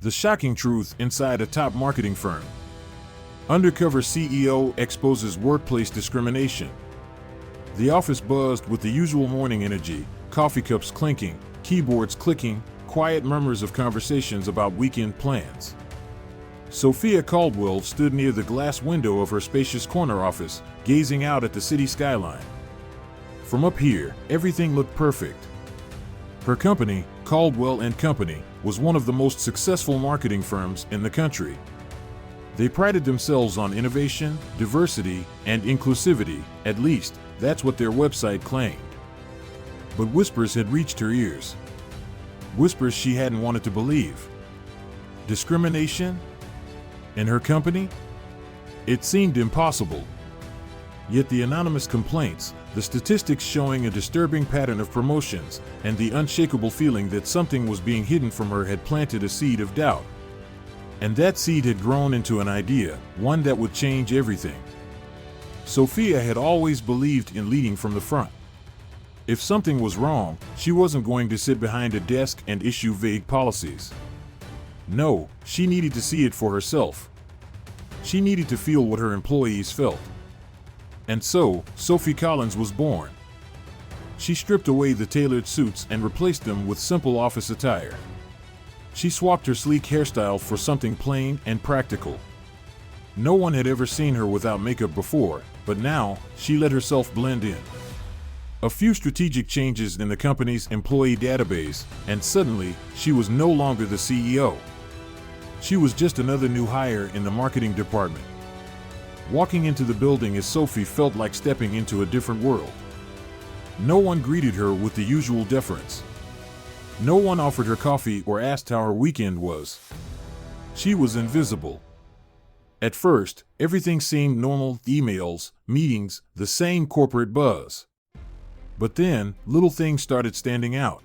The shocking truth inside a top marketing firm. Undercover CEO exposes workplace discrimination. The office buzzed with the usual morning energy, coffee cups clinking, keyboards clicking, quiet murmurs of conversations about weekend plans. Sophia Caldwell stood near the glass window of her spacious corner office, gazing out at the city skyline. From up here, everything looked perfect. Her company, Caldwell Company, was one of the most successful marketing firms in the country. They prided themselves on innovation, diversity, and inclusivity, at least, that's what their website claimed. But whispers had reached her ears. Whispers she hadn't wanted to believe. Discrimination? In her company? It seemed impossible. Yet the anonymous complaints, the statistics showing a disturbing pattern of promotions, and the unshakable feeling that something was being hidden from her had planted a seed of doubt. And that seed had grown into an idea, one that would change everything. Sophia had always believed in leading from the front. If something was wrong, she wasn't going to sit behind a desk and issue vague policies. No, she needed to see it for herself. She needed to feel what her employees felt. And so, Sophie Collins was born. She stripped away the tailored suits and replaced them with simple office attire. She swapped her sleek hairstyle for something plain and practical. No one had ever seen her without makeup before, but now, she let herself blend in. A few strategic changes in the company's employee database, and suddenly, she was no longer the CEO. She was just another new hire in the marketing department. Walking into the building as Sophie felt like stepping into a different world. No one greeted her with the usual deference. No one offered her coffee or asked how her weekend was. She was invisible. At first, everything seemed normal: emails, meetings, the same corporate buzz. But then, little things started standing out.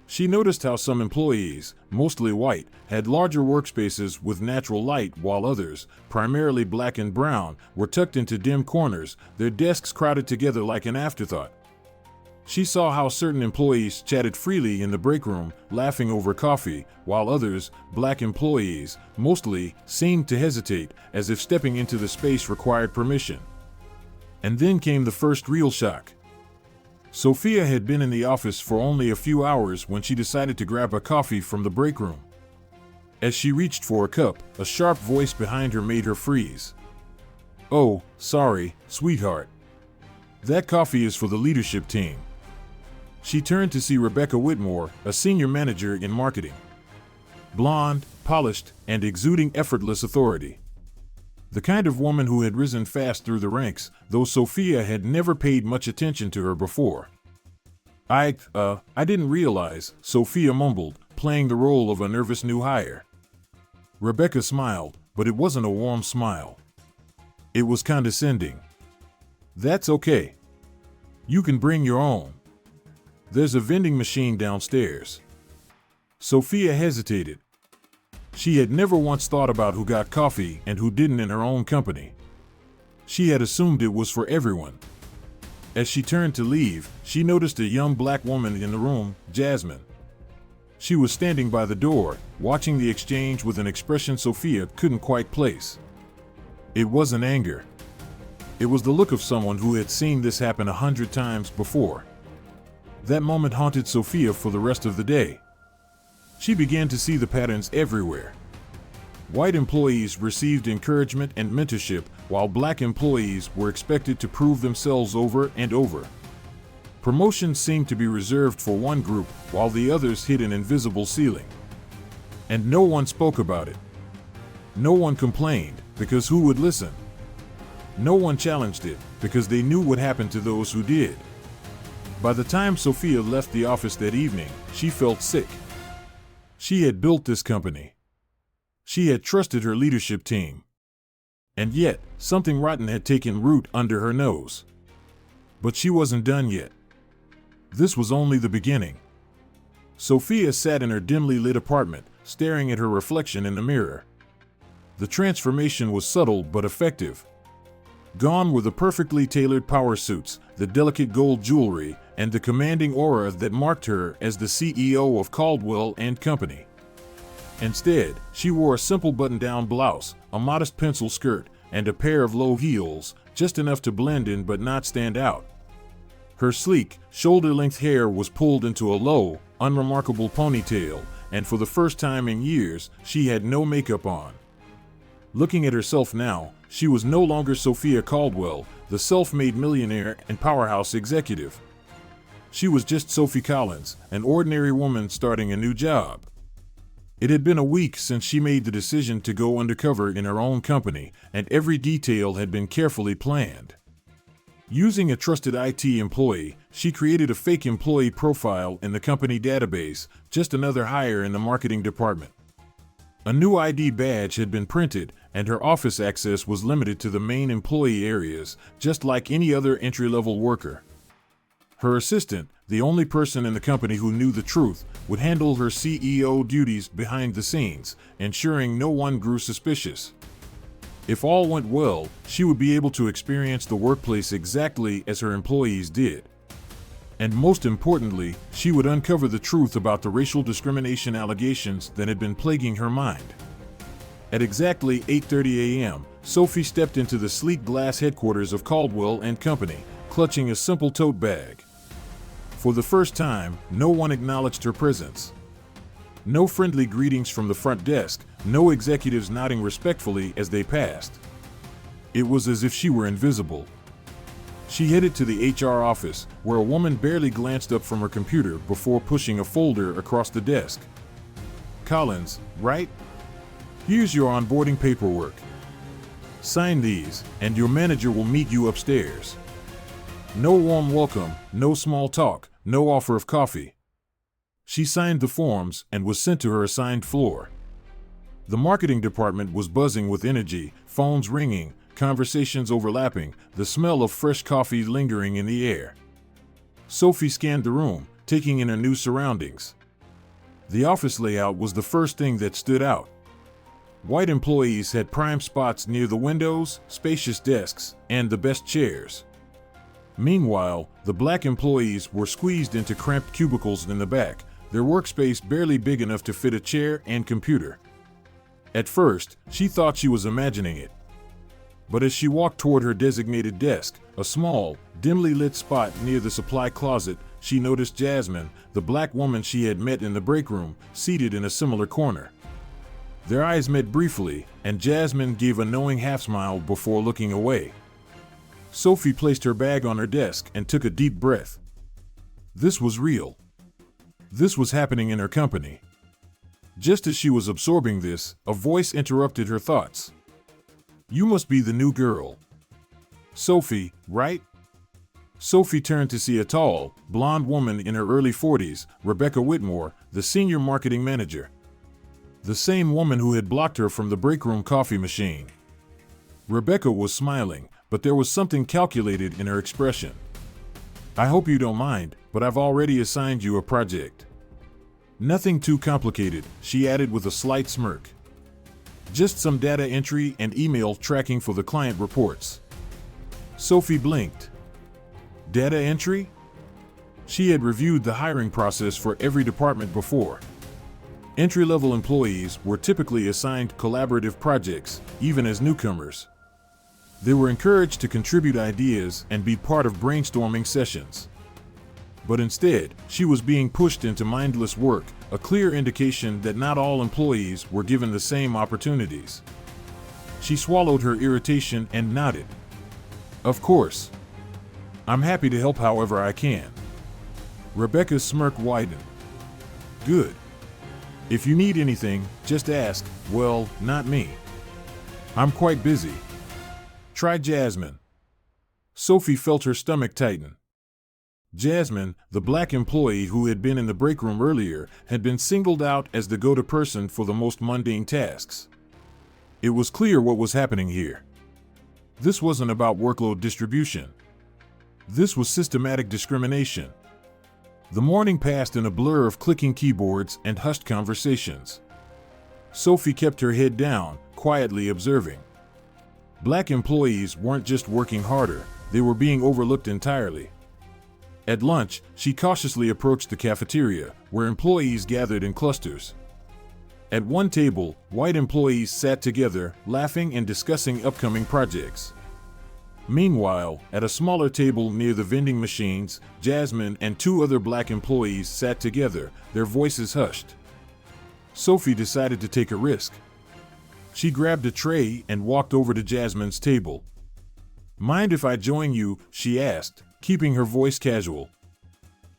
She noticed how some employees, mostly white, had larger workspaces with natural light, while others, primarily black and brown, were tucked into dim corners, their desks crowded together like an afterthought. She saw how certain employees chatted freely in the break room, laughing over coffee, while others, black employees, mostly, seemed to hesitate, as if stepping into the space required permission. And then came the first real shock. Sophia had been in the office for only a few hours when she decided to grab a coffee from the break room. As she reached for a cup, a sharp voice behind her made her freeze. "Oh, sorry, sweetheart. That coffee is for the leadership team." She turned to see Rebecca Whitmore, a senior manager in marketing. Blonde, polished, and exuding effortless authority. The kind of woman who had risen fast through the ranks, though Sophia had never paid much attention to her before. I didn't realize," Sophia mumbled, playing the role of a nervous new hire. Rebecca smiled, but it wasn't a warm smile. It was condescending. "That's okay. You can bring your own. There's a vending machine downstairs." Sophia hesitated. She had never once thought about who got coffee and who didn't in her own company. She had assumed it was for everyone. As she turned to leave, she noticed a young black woman in the room, Jasmine. She was standing by the door, watching the exchange with an expression Sophia couldn't quite place. It wasn't anger. It was the look of someone who had seen this happen 100 times before. That moment haunted Sophia for the rest of the day. She began to see the patterns everywhere. White employees received encouragement and mentorship, while black employees were expected to prove themselves over and over. Promotions seemed to be reserved for one group, while the others hit an invisible ceiling. And no one spoke about it. No one complained, because who would listen? No one challenged it, because they knew what happened to those who did. By the time Sophia left the office that evening, she felt sick. She had built this company. She had trusted her leadership team. And yet, something rotten had taken root under her nose. But she wasn't done yet. This was only the beginning. Sophia sat in her dimly lit apartment, staring at her reflection in the mirror. The transformation was subtle but effective. Gone were the perfectly tailored power suits, the delicate gold jewelry, and the commanding aura that marked her as the CEO of Caldwell Company. Instead, she wore a simple button-down blouse, a modest pencil skirt, and a pair of low heels, just enough to blend in but not stand out. Her sleek, shoulder-length hair was pulled into a low, unremarkable ponytail, and for the first time in years, she had no makeup on. Looking at herself now, she was no longer Sophia Caldwell, the self-made millionaire and powerhouse executive. She was just Sophie Collins, an ordinary woman starting a new job. It had been a week since she made the decision to go undercover in her own company, and every detail had been carefully planned. Using a trusted IT employee, she created a fake employee profile in the company database, just another hire in the marketing department. A new ID badge had been printed, and her office access was limited to the main employee areas, just like any other entry-level worker. Her assistant, the only person in the company who knew the truth, would handle her CEO duties behind the scenes, ensuring no one grew suspicious. If all went well, she would be able to experience the workplace exactly as her employees did. And most importantly, she would uncover the truth about the racial discrimination allegations that had been plaguing her mind. At exactly 8:30 a.m., Sophie stepped into the sleek glass headquarters of Caldwell Company, clutching a simple tote bag. For the first time, no one acknowledged her presence. No friendly greetings from the front desk, no executives nodding respectfully as they passed. It was as if she were invisible. She headed to the HR office, where a woman barely glanced up from her computer before pushing a folder across the desk. "Collins, right? Here's your onboarding paperwork. Sign these, and your manager will meet you upstairs. No warm welcome, no small talk, no offer of coffee." She signed the forms and was sent to her assigned floor. The marketing department was buzzing with energy, phones ringing, conversations overlapping, the smell of fresh coffee lingering in the air. Sophie scanned the room, taking in her new surroundings. The office layout was the first thing that stood out. White employees had prime spots near the windows, spacious desks, and the best chairs. Meanwhile, the black employees were squeezed into cramped cubicles in the back, their workspace barely big enough to fit a chair and computer. At first, she thought she was imagining it. But as she walked toward her designated desk, a small, dimly lit spot near the supply closet, she noticed Jasmine, the black woman she had met in the break room, seated in a similar corner. Their eyes met briefly, and Jasmine gave a knowing half-smile before looking away. Sophie placed her bag on her desk and took a deep breath. This was real. This was happening in her company. Just as she was absorbing this, a voice interrupted her thoughts. "You must be the new girl. Sophie, right?" Sophie turned to see a tall, blonde woman in her early 40s, Rebecca Whitmore, the senior marketing manager. The same woman who had blocked her from the breakroom coffee machine. Rebecca was smiling, but there was something calculated in her expression. "I hope you don't mind, but I've already assigned you a project. Nothing too complicated," she added with a slight smirk. "Just some data entry and email tracking for the client reports." Sophie blinked. Data entry? She had reviewed the hiring process for every department before. Entry-level employees were typically assigned collaborative projects, even as newcomers. They were encouraged to contribute ideas and be part of brainstorming sessions. But instead, she was being pushed into mindless work, a clear indication that not all employees were given the same opportunities. She swallowed her irritation and nodded. "Of course. I'm happy to help however I can." Rebecca's smirk widened. "Good. If you need anything, just ask. Well, not me. I'm quite busy. Try Jasmine." Sophie felt her stomach tighten. Jasmine, the black employee who had been in the break room earlier, had been singled out as the go-to person for the most mundane tasks. It was clear what was happening here. This wasn't about workload distribution. This was systematic discrimination. The morning passed in a blur of clicking keyboards and hushed conversations. Sophie kept her head down, quietly observing. Black employees weren't just working harder, they were being overlooked entirely. At lunch, she cautiously approached the cafeteria, where employees gathered in clusters. At one table, white employees sat together, laughing and discussing upcoming projects. Meanwhile, at a smaller table near the vending machines, Jasmine and two other black employees sat together, their voices hushed. Sophie decided to take a risk. She grabbed a tray and walked over to Jasmine's table. "Mind if I join you?" she asked, keeping her voice casual.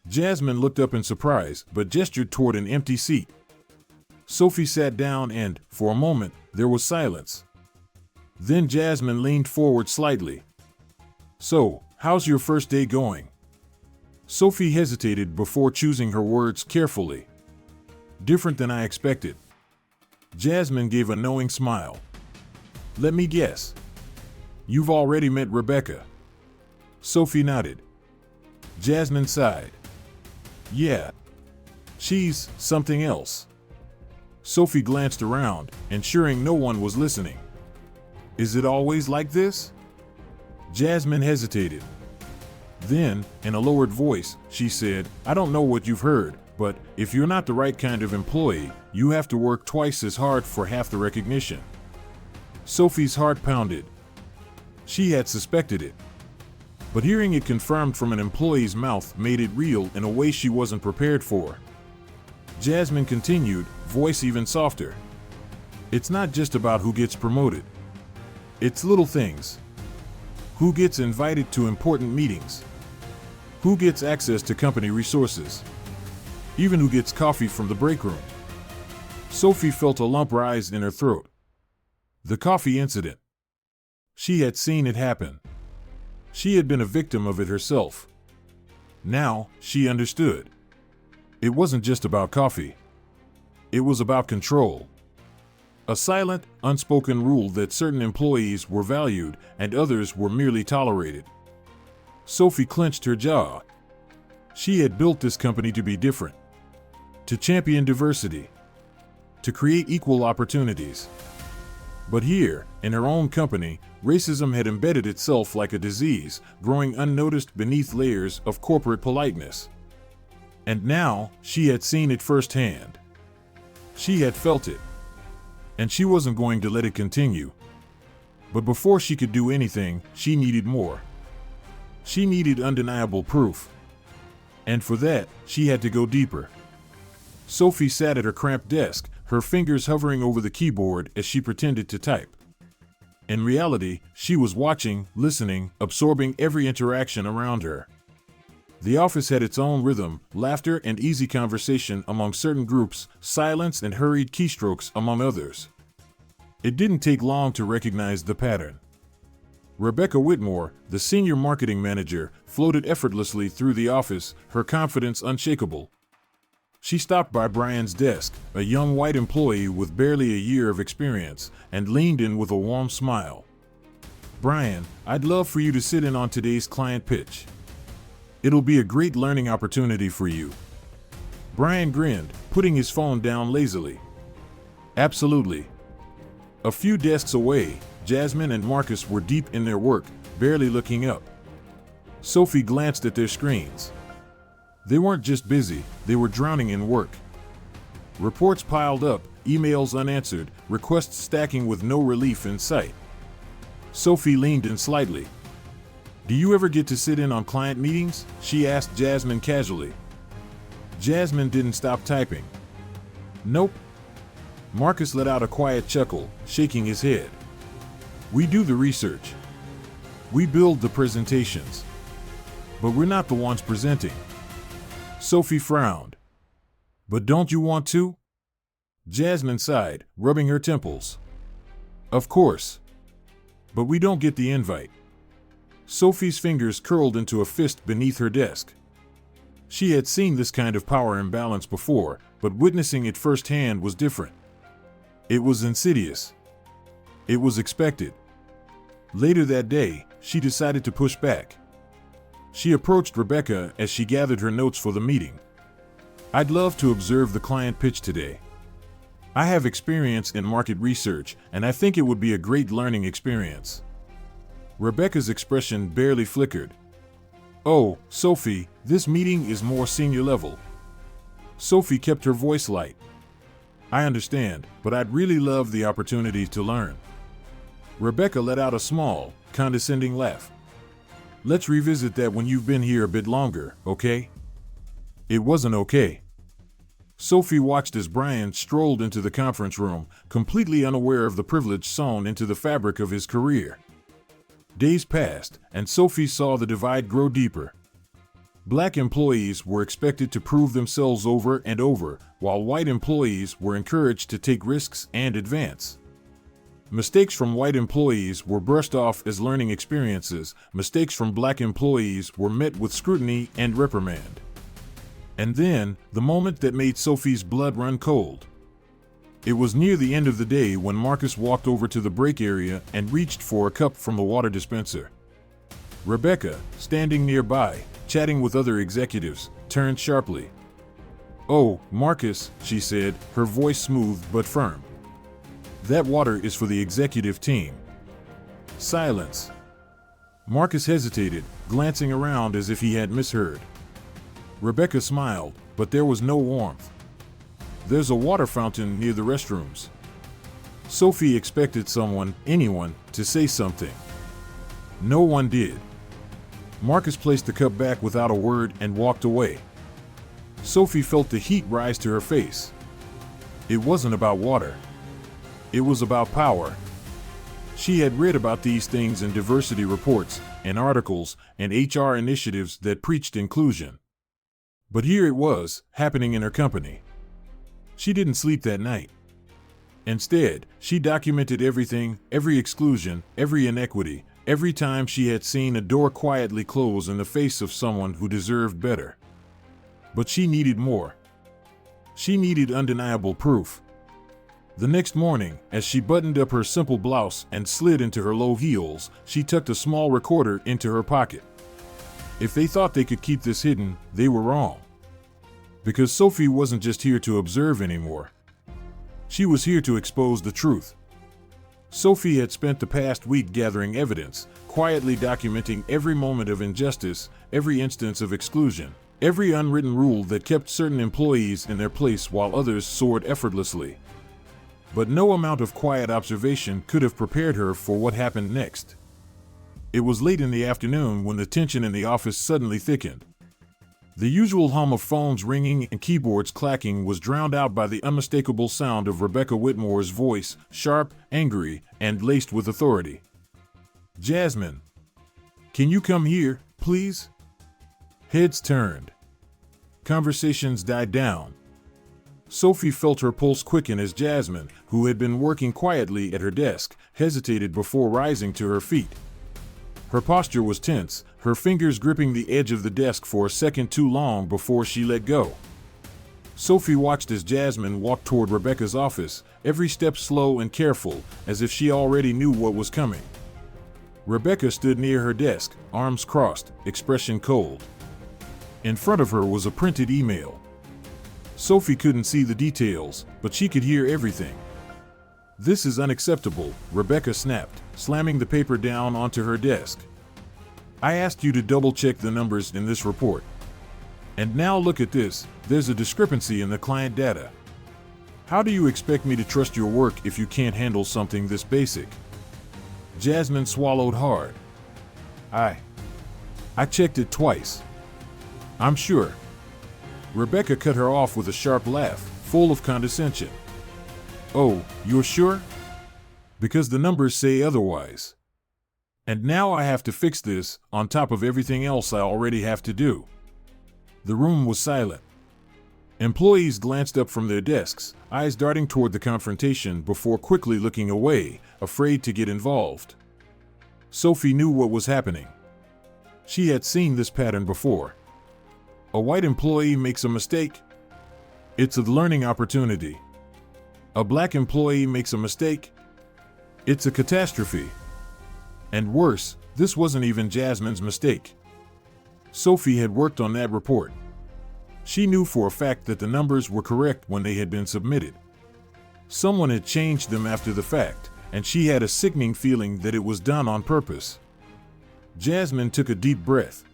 Jasmine looked up in surprise, but gestured toward an empty seat. Sophie sat down and, for a moment, there was silence. Then Jasmine leaned forward slightly. "So, how's your first day going?" Sophie hesitated before choosing her words carefully. "Different than I expected." Jasmine gave a knowing smile. "Let me guess. You've already met Rebecca." Sophie nodded. Jasmine sighed. "Yeah. She's something else." Sophie glanced around, ensuring no one was listening. "Is it always like this?" Jasmine hesitated. Then, in a lowered voice, she said, "I don't know what you've heard, but if you're not the right kind of employee, you have to work twice as hard for half the recognition." Sophie's heart pounded. She had suspected it. But hearing it confirmed from an employee's mouth made it real in a way she wasn't prepared for. Jasmine continued, voice even softer. "It's not just about who gets promoted. It's little things. Who gets invited to important meetings? Who gets access to company resources? Even who gets coffee from the break room?" Sophie felt a lump rise in her throat. The coffee incident. She had seen it happen. She had been a victim of it herself. Now, she understood. It wasn't just about coffee. It was about control. A silent, unspoken rule that certain employees were valued and others were merely tolerated. Sophie clenched her jaw. She had built this company to be different, to champion diversity, to create equal opportunities. But here, in her own company, racism had embedded itself like a disease, growing unnoticed beneath layers of corporate politeness. And now, she had seen it firsthand. She had felt it. And she wasn't going to let it continue. But before she could do anything, she needed more. She needed undeniable proof. And for that, she had to go deeper. Sophie sat at her cramped desk, her fingers hovering over the keyboard as she pretended to type. In reality, she was watching, listening, absorbing every interaction around her. The office had its own rhythm, laughter and easy conversation among certain groups, silence and hurried keystrokes among others. It didn't take long to recognize the pattern. Rebecca Whitmore, the senior marketing manager, floated effortlessly through the office, her confidence unshakable. She stopped by Brian's desk, a young white employee with barely a year of experience, and leaned in with a warm smile. "Brian, I'd love for you to sit in on today's client pitch. It'll be a great learning opportunity for you." Brian grinned, putting his phone down lazily. "Absolutely." A few desks away, Jasmine and Marcus were deep in their work, barely looking up. Sophie glanced at their screens. They weren't just busy, they were drowning in work. Reports piled up, emails unanswered, requests stacking with no relief in sight. Sophie leaned in slightly. "Do you ever get to sit in on client meetings?" she asked Jasmine casually. Jasmine didn't stop typing. "Nope." Marcus let out a quiet chuckle, shaking his head. "We do the research. We build the presentations. But we're not the ones presenting." Sophie frowned. "But don't you want to?" Jasmine sighed, rubbing her temples. "Of course. But we don't get the invite." Sophie's fingers curled into a fist beneath her desk. She had seen this kind of power imbalance before, but witnessing it firsthand was different. It was insidious. It was expected. Later that day, she decided to push back. She approached Rebecca as she gathered her notes for the meeting. "I'd love to observe the client pitch today. I have experience in market research, and I think it would be a great learning experience." Rebecca's expression barely flickered. "Oh, Sophie, this meeting is more senior level." Sophie kept her voice light. I understand, but I'd really love the opportunity to learn. Rebecca let out a small, condescending laugh. Let's revisit that when you've been here a bit longer, okay? It wasn't okay. Sophie watched as Brian strolled into the conference room, completely unaware of the privilege sewn into the fabric of his career. Days passed, and Sophie saw the divide grow deeper. Black employees were expected to prove themselves over and over, while white employees were encouraged to take risks and advance. Mistakes from white employees were brushed off as learning experiences. Mistakes from black employees were met with scrutiny and reprimand. And then, the moment that made Sophie's blood run cold. It was near the end of the day when Marcus walked over to the break area and reached for a cup from the water dispenser. Rebecca, standing nearby, chatting with other executives, turned sharply. "Oh, Marcus," she said, her voice smooth but firm. "That water is for the executive team." Silence. Marcus hesitated, glancing around as if he had misheard. Rebecca smiled, but there was no warmth. "There's a water fountain near the restrooms." Sophie expected anyone, to say something. No one did. Marcus placed the cup back without a word and walked away. Sophie felt the heat rise to her face. It wasn't about water. It was about power. She had read about these things in diversity reports and articles and HR initiatives that preached inclusion. But here it was, happening in her company. She didn't sleep that night. Instead, she documented everything, every exclusion, every inequity, every time she had seen a door quietly close in the face of someone who deserved better. But she needed more. She needed undeniable proof. The next morning, as she buttoned up her simple blouse and slid into her low heels, she tucked a small recorder into her pocket. If they thought they could keep this hidden, they were wrong. Because Sophie wasn't just here to observe anymore. She was here to expose the truth. Sophie had spent the past week gathering evidence, quietly documenting every moment of injustice, every instance of exclusion, every unwritten rule that kept certain employees in their place while others soared effortlessly. But no amount of quiet observation could have prepared her for what happened next. It was late in the afternoon when the tension in the office suddenly thickened. The usual hum of phones ringing and keyboards clacking was drowned out by the unmistakable sound of Rebecca Whitmore's voice, sharp, angry, and laced with authority. "Jasmine, can you come here, please?" Heads turned. Conversations died down. Sophie felt her pulse quicken as Jasmine, who had been working quietly at her desk, hesitated before rising to her feet. Her posture was tense, her fingers gripping the edge of the desk for a second too long before she let go. Sophie watched as Jasmine walked toward Rebecca's office, every step slow and careful, as if she already knew what was coming. Rebecca stood near her desk, arms crossed, expression cold. In front of her was a printed email. Sophie couldn't see the details, but she could hear everything. "This is unacceptable," Rebecca snapped, slamming the paper down onto her desk. "I asked you to double-check the numbers in this report. And now look at this, there's a discrepancy in the client data. How do you expect me to trust your work if you can't handle something this basic?" Jasmine swallowed hard. I checked it twice. I'm sure." Rebecca cut her off with a sharp laugh, full of condescension. "Oh, you're sure? Because the numbers say otherwise. And now I have to fix this, on top of everything else I already have to do." The room was silent. Employees glanced up from their desks, eyes darting toward the confrontation before quickly looking away, afraid to get involved. Sophie knew what was happening. She had seen this pattern before. A white employee makes a mistake. It's a learning opportunity. A black employee makes a mistake. It's a catastrophe. And worse, this wasn't even Jasmine's mistake. Sophie had worked on that report. She knew for a fact that the numbers were correct when they had been submitted. Someone had changed them after the fact, and she had a sickening feeling that it was done on purpose. Jasmine took a deep breath.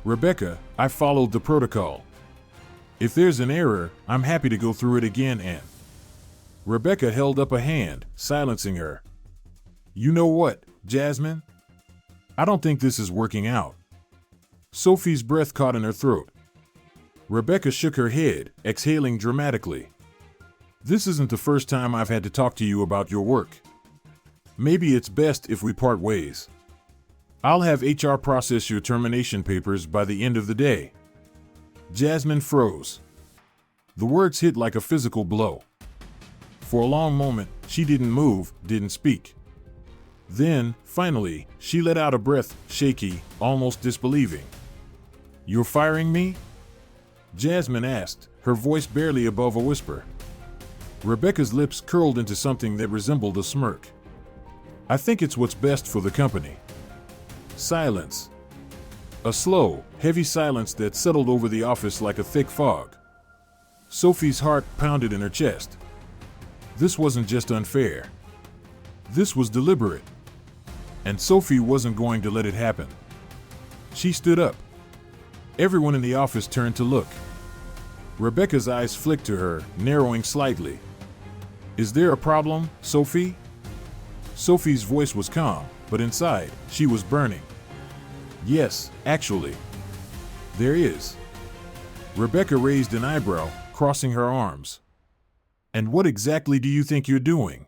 "Rebecca, I followed the protocol. If there's an error, I'm happy to go through it again and..." Rebecca held up a hand, silencing her. You know what, Jasmine? I don't think this is working out. Sophie's breath caught in her throat. Rebecca shook her head, exhaling dramatically. This isn't the first time I've had to talk to you about your work. Maybe it's best if we part ways. I'll have HR process your termination papers by the end of the day. Jasmine froze. The words hit like a physical blow. For a long moment, she didn't move, didn't speak. Then, finally, she let out a breath, shaky, almost disbelieving. You're firing me? Jasmine asked, her voice barely above a whisper. Rebecca's lips curled into something that resembled a smirk. I think it's what's best for the company. Silence. A slow, heavy silence that settled over the office like a thick fog. Sophie's heart pounded in her chest. This wasn't just unfair. This was deliberate. And Sophie wasn't going to let it happen. She stood up. Everyone in the office turned to look. Rebecca's eyes flicked to her, narrowing slightly. Is there a problem, Sophie? Sophie's voice was calm, but inside, she was burning. Yes, actually. There is. Rebecca raised an eyebrow, crossing her arms. And what exactly do you think you're doing?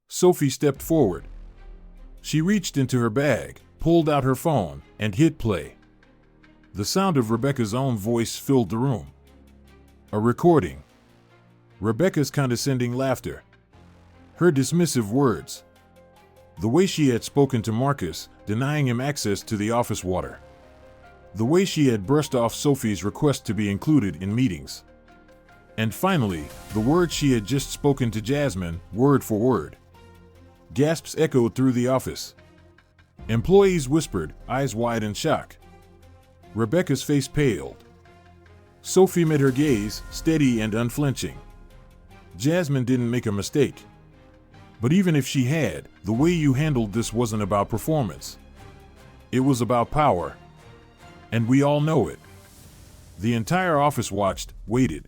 Sophie stepped forward. She reached into her bag, pulled out her phone, and hit play. The sound of Rebecca's own voice filled the room. A recording. Rebecca's condescending laughter. Her dismissive words. The way she had spoken to Marcus, denying him access to the office water. The way she had brushed off Sophie's request to be included in meetings. And finally, the words she had just spoken to Jasmine, word for word. Gasps echoed through the office. Employees whispered, eyes wide in shock. Rebecca's face paled. Sophie met her gaze, steady and unflinching. Jasmine didn't make a mistake. But even if she had, the way you handled this wasn't about performance. It was about power. And we all know it. The entire office watched, waited.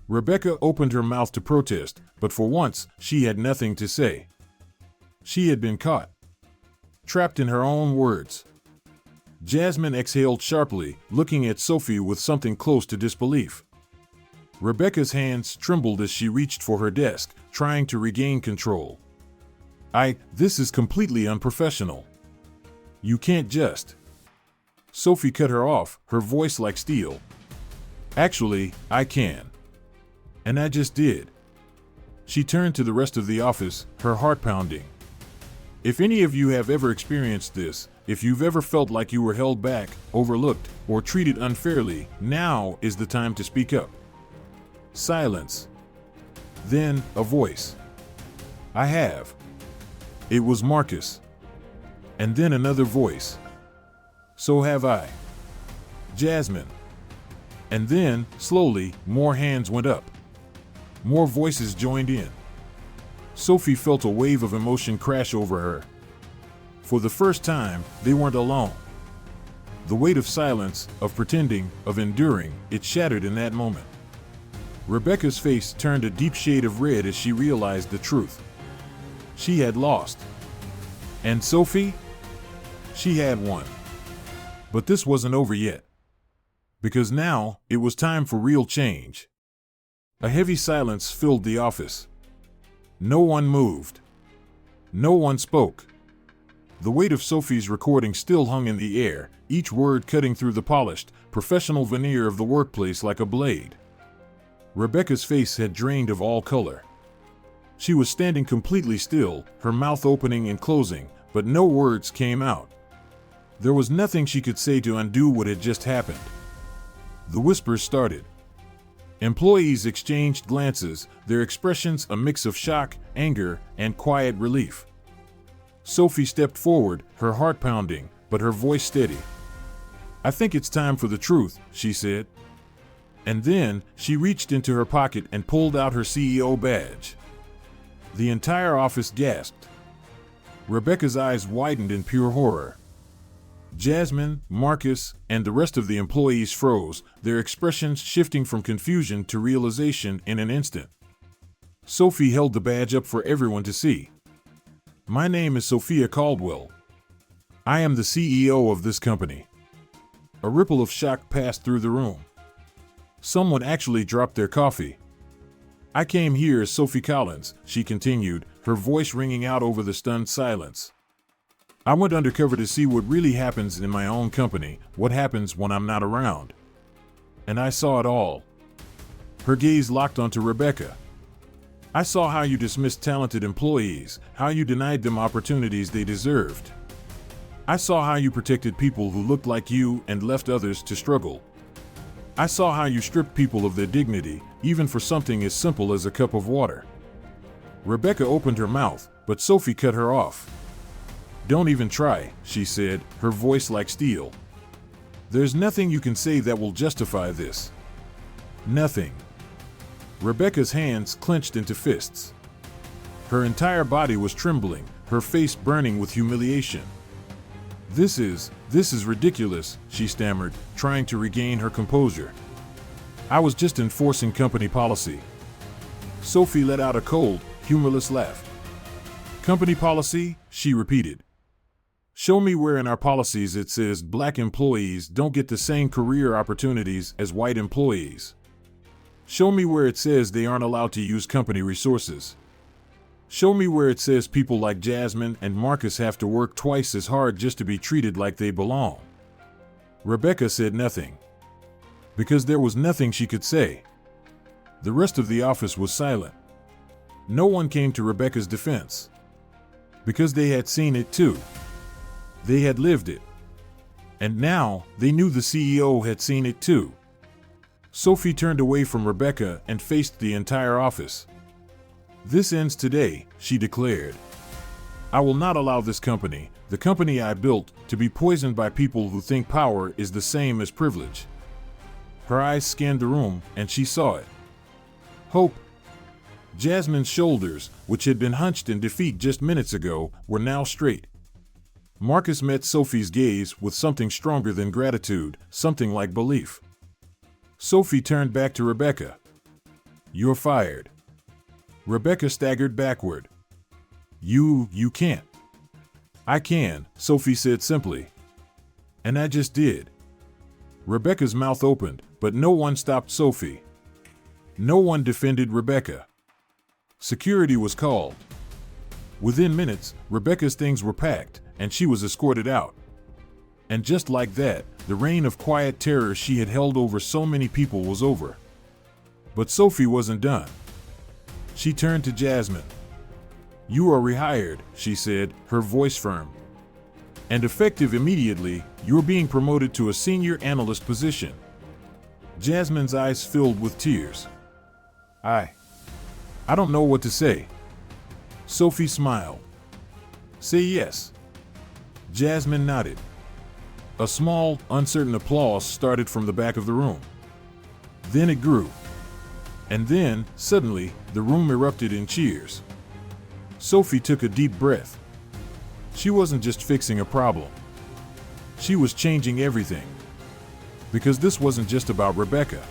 Rebecca opened her mouth to protest, but for once, she had nothing to say. She had been caught. Trapped in her own words. Jasmine exhaled sharply, looking at Sophie with something close to disbelief. Rebecca's hands trembled as she reached for her desk, trying to regain control. This is completely unprofessional. You can't just. Sophie cut her off, her voice like steel. Actually, I can. And I just did. She turned to the rest of the office, her heart pounding. If any of you have ever experienced this, if you've ever felt like you were held back, overlooked, or treated unfairly, now is the time to speak up. Silence. Then, a voice. I have. It was Marcus. And then another voice. So have I. Jasmine. And then, slowly, more hands went up. More voices joined in. Sophie felt a wave of emotion crash over her. For the first time, they weren't alone. The weight of silence, of pretending, of enduring, it shattered in that moment. Rebecca's face turned a deep shade of red as she realized the truth. She had lost. And Sophie? She had won. But this wasn't over yet. Because now, it was time for real change. A heavy silence filled the office. No one moved. No one spoke. The weight of Sophie's recording still hung in the air, each word cutting through the polished, professional veneer of the workplace like a blade. Rebecca's face had drained of all color. She was standing completely still, her mouth opening and closing, but no words came out. There was nothing she could say to undo what had just happened. The whispers started. Employees exchanged glances, their expressions a mix of shock, anger, and quiet relief. Sophie stepped forward, her heart pounding, but her voice steady. I think it's time for the truth, she said. And then, she reached into her pocket and pulled out her CEO badge. The entire office gasped. Rebecca's eyes widened in pure horror. Jasmine, Marcus, and the rest of the employees froze, their expressions shifting from confusion to realization in an instant. Sophie held the badge up for everyone to see. My name is Sophia Caldwell. I am the CEO of this company. A ripple of shock passed through the room. Someone actually dropped their coffee. I came here as Sophie Collins, she continued, her voice ringing out over the stunned silence. I went undercover to see what really happens in my own company, what happens when I'm not around. And I saw it all. Her gaze locked onto Rebecca. I saw how you dismissed talented employees, how you denied them opportunities they deserved. I saw how you protected people who looked like you and left others to struggle. I saw how you stripped people of their dignity, even for something as simple as a cup of water. Rebecca opened her mouth, but Sophie cut her off. Don't even try, she said, her voice like steel. There's nothing you can say that will justify this. Nothing. Rebecca's hands clenched into fists. Her entire body was trembling, her face burning with humiliation. This is ridiculous, she stammered, trying to regain her composure. I was just enforcing company policy. Sophie let out a cold, humorless laugh. Company policy? She repeated. Show me where in our policies it says black employees don't get the same career opportunities as white employees. Show me where it says they aren't allowed to use company resources. Show me where it says people like Jasmine and Marcus have to work twice as hard just to be treated like they belong. Rebecca said nothing. Because there was nothing she could say. The rest of the office was silent. No one came to Rebecca's defense. Because they had seen it too. They had lived it. And now, they knew the CEO had seen it too. Sophie turned away from Rebecca and faced the entire office. This ends today, she declared. I will not allow this company, the company I built, to be poisoned by people who think power is the same as privilege. Her eyes scanned the room, and she saw it. Hope. Jasmine's shoulders, which had been hunched in defeat just minutes ago, were now straight. Marcus met Sophie's gaze with something stronger than gratitude, something like belief. Sophie turned back to Rebecca. You're fired. Rebecca staggered backward. You can't. I can, Sophie said simply. And I just did. Rebecca's mouth opened, but no one stopped Sophie. No one defended Rebecca. Security was called. Within minutes, Rebecca's things were packed, and she was escorted out. And just like that, the reign of quiet terror she had held over so many people was over. But Sophie wasn't done. She turned to Jasmine. You are rehired, she said, her voice firm. And effective immediately, you're being promoted to a senior analyst position. Jasmine's eyes filled with tears. I don't know what to say. Sophie smiled. Say yes. Jasmine nodded. A small, uncertain applause started from the back of the room. Then it grew. And then, suddenly, the room erupted in cheers. Sophie took a deep breath. She wasn't just fixing a problem. She was changing everything. Because this wasn't just about Rebecca.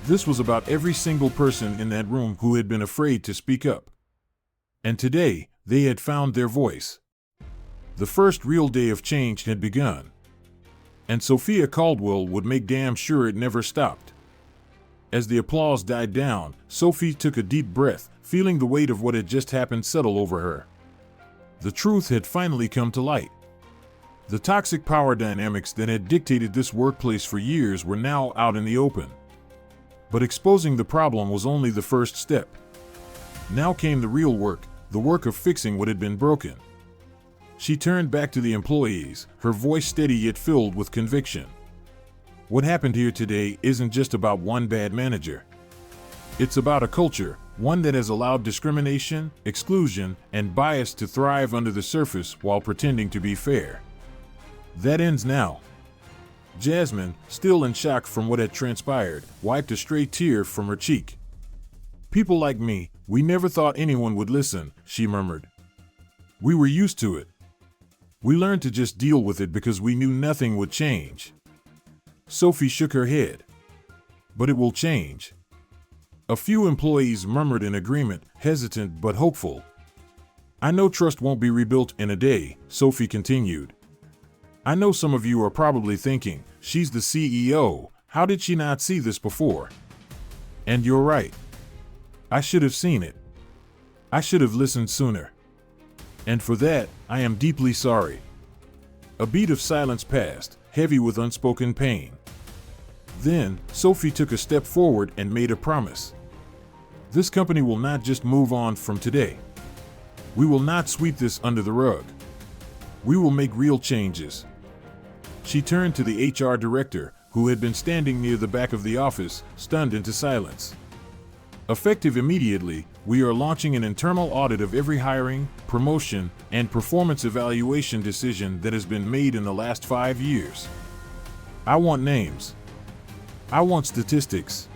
This was about every single person in that room who had been afraid to speak up. And today, they had found their voice. The first real day of change had begun. And Sophia Caldwell would make damn sure it never stopped. As the applause died down, Sophie took a deep breath, feeling the weight of what had just happened settle over her. The truth had finally come to light. The toxic power dynamics that had dictated this workplace for years were now out in the open. But exposing the problem was only the first step. Now came the real work, the work of fixing what had been broken. She turned back to the employees, her voice steady yet filled with conviction. What happened here today isn't just about one bad manager. It's about a culture, one that has allowed discrimination, exclusion, and bias to thrive under the surface while pretending to be fair. That ends now. Jasmine, still in shock from what had transpired, wiped a stray tear from her cheek. People like me, we never thought anyone would listen, she murmured. We were used to it. We learned to just deal with it because we knew nothing would change. Sophie shook her head. But it will change. A few employees murmured in agreement, hesitant but hopeful. I know trust won't be rebuilt in a day, Sophie continued. I know some of you are probably thinking, she's the CEO, how did she not see this before? And you're right. I should have seen it. I should have listened sooner. And for that, I am deeply sorry. A beat of silence passed, heavy with unspoken pain. Then, Sophie took a step forward and made a promise. This company will not just move on from today. We will not sweep this under the rug. We will make real changes. She turned to the HR director, who had been standing near the back of the office, stunned into silence. Effective immediately, we are launching an internal audit of every hiring, promotion, and performance evaluation decision that has been made in the last 5 years. I want names. I want statistics.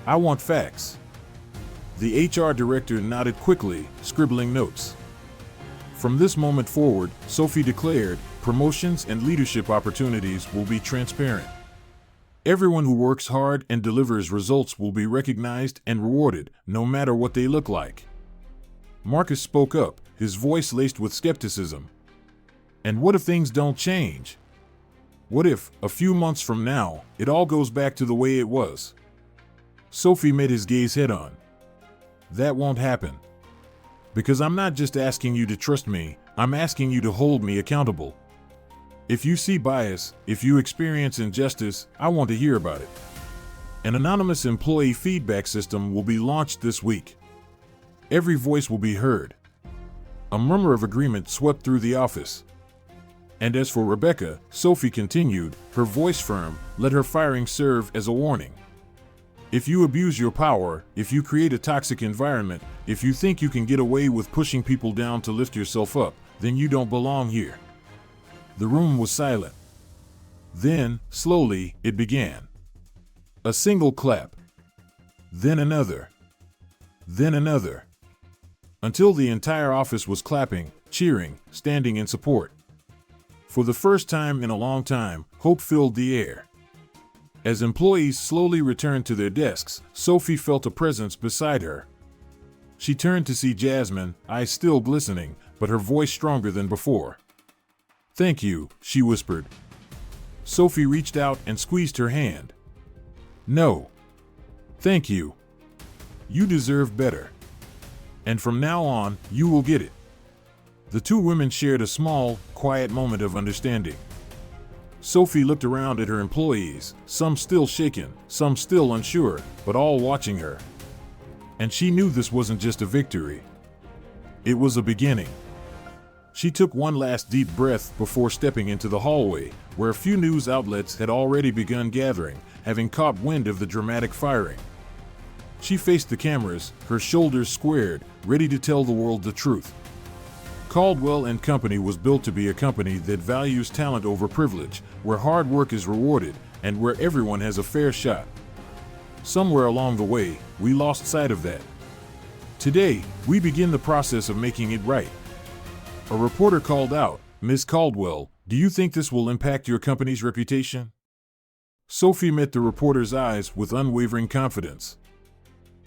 I want facts. The HR director nodded quickly, scribbling notes. From this moment forward, Sophie declared, promotions and leadership opportunities will be transparent. Everyone who works hard and delivers results will be recognized and rewarded, no matter what they look like. Marcus spoke up, his voice laced with skepticism. And what if things don't change? What if, a few months from now, it all goes back to the way it was? Sophie met his gaze head-on. That won't happen. Because I'm not just asking you to trust me, I'm asking you to hold me accountable. If you see bias, if you experience injustice, I want to hear about it. An anonymous employee feedback system will be launched this week. Every voice will be heard. A murmur of agreement swept through the office. And as for Rebecca, Sophie continued, her voice firm, let her firing serve as a warning. If you abuse your power, if you create a toxic environment, if you think you can get away with pushing people down to lift yourself up, then you don't belong here. The room was silent. Then, slowly, it began. A single clap. Then another. Then another. Until the entire office was clapping, cheering, standing in support. For the first time in a long time, hope filled the air. As employees slowly returned to their desks, Sophie felt a presence beside her. She turned to see Jasmine, eyes still glistening, but her voice stronger than before. "Thank you," she whispered. Sophie reached out and squeezed her hand. "No. Thank you. You deserve better. And from now on, you will get it." The two women shared a small, quiet moment of understanding. Sophie looked around at her employees, some still shaken, some still unsure, but all watching her. And she knew this wasn't just a victory. It was a beginning. She took one last deep breath before stepping into the hallway, where a few news outlets had already begun gathering, having caught wind of the dramatic firing. She faced the cameras, her shoulders squared, ready to tell the world the truth. Caldwell & Company was built to be a company that values talent over privilege, where hard work is rewarded, and where everyone has a fair shot. Somewhere along the way, we lost sight of that. Today, we begin the process of making it right. A reporter called out, "Ms. Caldwell, do you think this will impact your company's reputation?" Sophie met the reporter's eyes with unwavering confidence.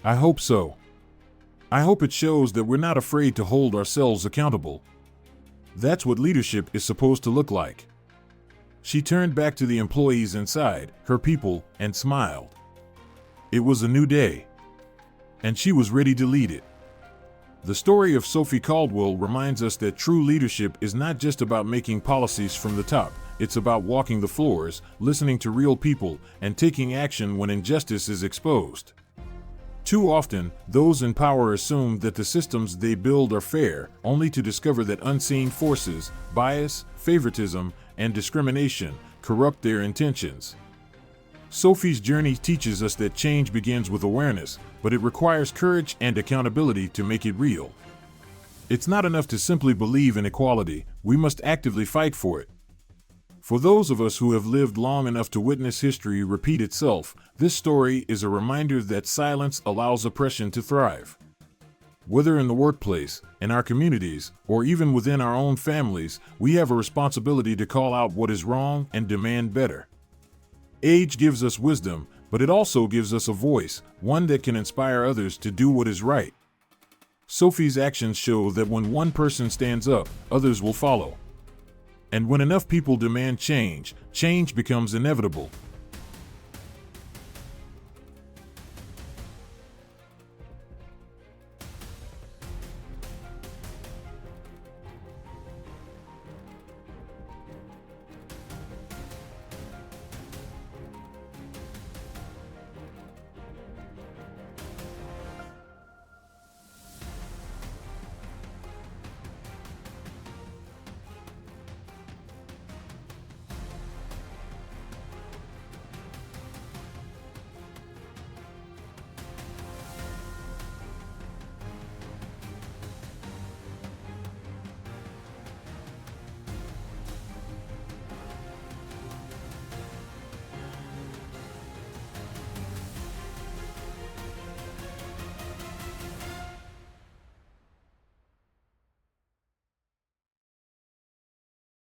"I hope so. I hope it shows that we're not afraid to hold ourselves accountable. That's what leadership is supposed to look like." She turned back to the employees inside, her people, and smiled. It was a new day. And she was ready to lead it. The story of Sophie Caldwell reminds us that true leadership is not just about making policies from the top. It's about walking the floors, listening to real people, and taking action when injustice is exposed. Too often, those in power assume that the systems they build are fair, only to discover that unseen forces, bias, favoritism, and discrimination, corrupt their intentions. Sophie's journey teaches us that change begins with awareness, but it requires courage and accountability to make it real. It's not enough to simply believe in equality, we must actively fight for it. For those of us who have lived long enough to witness history repeat itself, this story is a reminder that silence allows oppression to thrive. Whether in the workplace, in our communities, or even within our own families, we have a responsibility to call out what is wrong and demand better. Age gives us wisdom, but it also gives us a voice, one that can inspire others to do what is right. Sophie's actions show that when one person stands up, others will follow. And when enough people demand change, change becomes inevitable.